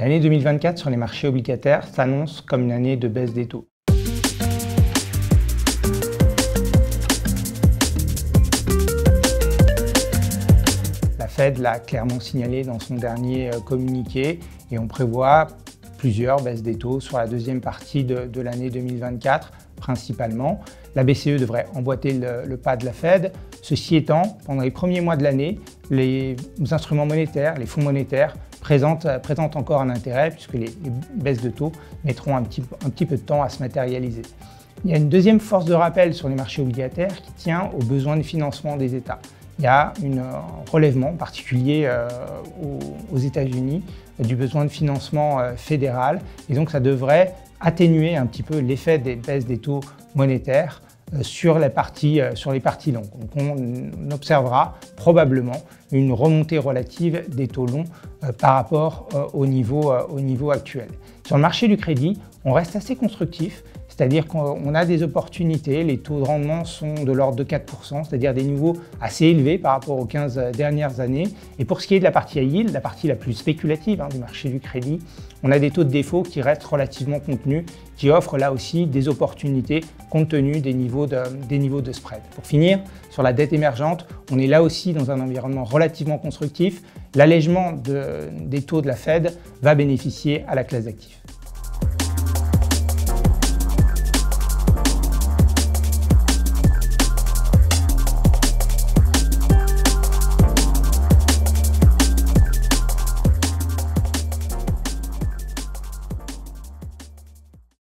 L'année 2024 sur les marchés obligataires s'annonce comme une année de baisse des taux. La Fed l'a clairement signalé dans son dernier communiqué et on prévoit plusieurs baisses des taux sur la deuxième partie de l'année 2024 principalement. La BCE devrait emboîter le pas de la Fed. Ceci étant, pendant les premiers mois de l'année, les instruments monétaires, les fonds monétaires présentent encore un intérêt puisque les baisses de taux mettront un petit peu de temps à se matérialiser. Il y a une deuxième force de rappel sur les marchés obligataires qui tient aux besoins de financement des États. Il y a un relèvement particulier aux États-Unis du besoin de financement fédéral et donc ça devrait atténuer un petit peu l'effet des baisses des taux monétaires sur les parties longues. Donc on observera probablement une remontée relative des taux longs par rapport au niveau actuel. Sur le marché du crédit, on reste assez constructif, c'est-à-dire qu'on a des opportunités, les taux de rendement sont de l'ordre de 4%, c'est-à-dire des niveaux assez élevés par rapport aux 15 dernières années. Et pour ce qui est de la partie high yield, la partie la plus spéculative du marché du crédit, on a des taux de défaut qui restent relativement contenus, qui offrent là aussi des opportunités compte tenu des niveaux de spread. Pour finir, sur la dette émergente, on est là aussi dans un environnement relativement constructif. L'allègement des taux de la Fed va bénéficier à la classe d'actifs.